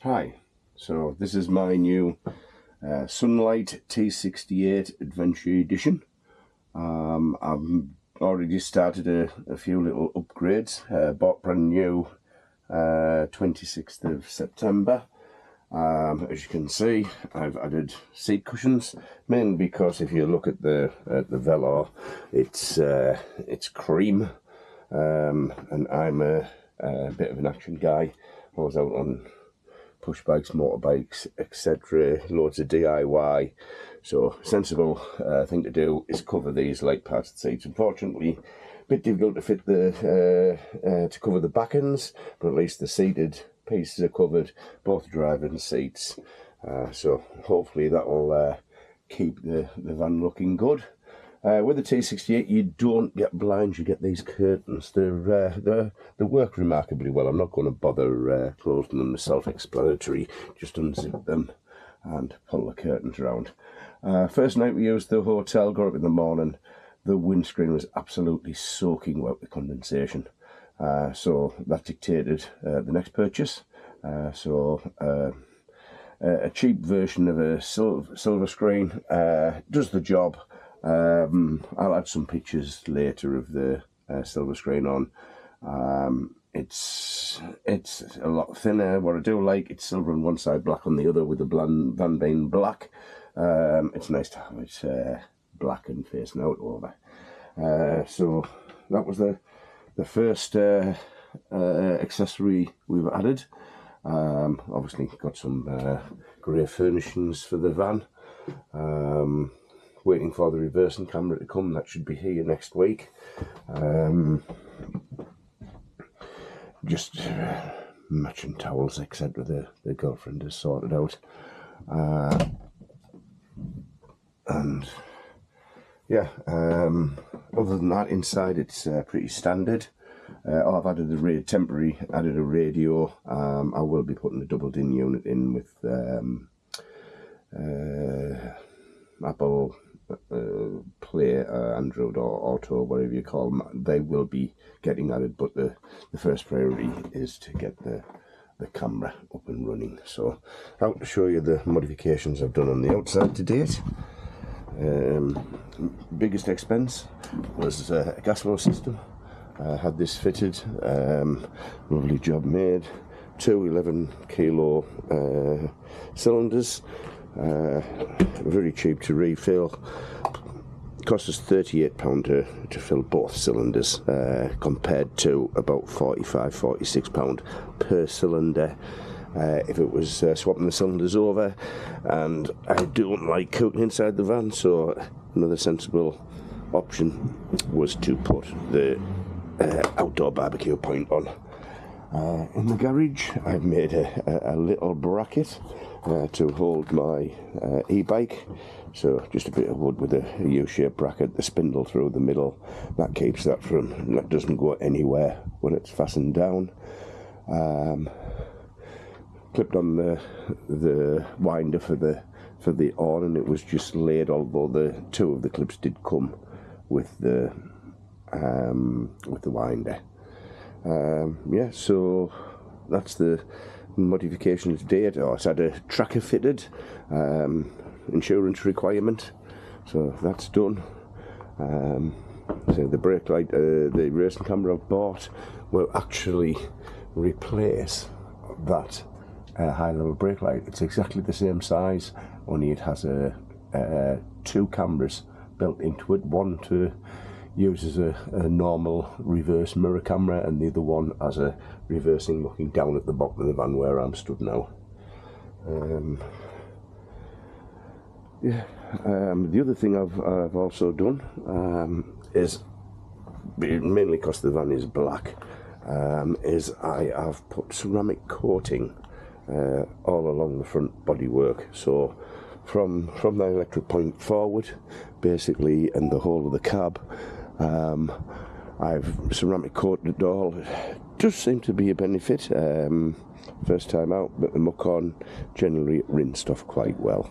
Hi, so this is my new Sunlight T68 Adventure Edition. I've already started a few little upgrades. Bought brand new 26th of September. As you can see, I've added seat cushions, mainly because if you look at the velour, it's cream, and I'm a bit of an action guy. I was out on push bikes, motorbikes, etc., loads of DIY, so sensible thing to do is cover these light parts of the seats. Unfortunately, a bit difficult to fit to cover the back ends, but at least the seated pieces are covered, both driving seats, so hopefully that will keep the van looking good. With the T68 you don't get blinds, you get these curtains. They work remarkably well. I'm not going to bother closing them, self-explanatory. Just unzip them and pull the curtains around. First night we used the hotel, got up in the morning, the windscreen was absolutely soaking wet with condensation. So that dictated the next purchase. A cheap version of a silver screen does the job. I'll add some pictures later of the silver screen on. It's a lot thinner. What I do like, it's silver on one side, black on the other, with the van being black. It's nice to have it black and facing out over. So that was the first accessory we've added. Obviously got some grey furnishings for the van. Waiting for the reversing camera to come. That should be here next week. Just matching towels, etc. The girlfriend has sorted out. And yeah, other than that, inside it's pretty standard. I've added temporary added a radio. I will be putting a double DIN unit in with Apple Play, Android or Auto, whatever you call them. They will be getting added, but the first priority is to get the camera up and running. So out to show you the modifications I've done on the outside to date. Biggest expense was a Gaslow system. I had this fitted, lovely job made. 2 11 kilo cylinders, very cheap to refill. Cost us £38 to fill both cylinders, compared to about £45–46 per cylinder if it was swapping the cylinders over. And I don't like cooking inside the van, so another sensible option was to put the outdoor barbecue point on. In the garage I've made a little bracket to hold my e-bike, so just a bit of wood with a U-shaped bracket, the spindle through the middle, that keeps that doesn't go anywhere when it's fastened down. Clipped on the winder for the on, and it was just laid, although the two of the clips did come with the winder. Yeah, so that's the modifications date. It's had a tracker fitted, insurance requirement, so that's done. So the brake light, the racing camera I've bought will actually replace that high level brake light. It's exactly the same size, only it has two cameras built into it, one to use as a normal reverse mirror camera, and the other one as a reversing looking down at the bottom of the van where I'm stood now. The other thing I've also done is, mainly because the van is black, is I have put ceramic coating all along the front bodywork. So from the electric point forward, basically, and the whole of the cab, I've ceramic coated it all. It does seem to be a benefit. First time out, but the muck on generally rinsed off quite well.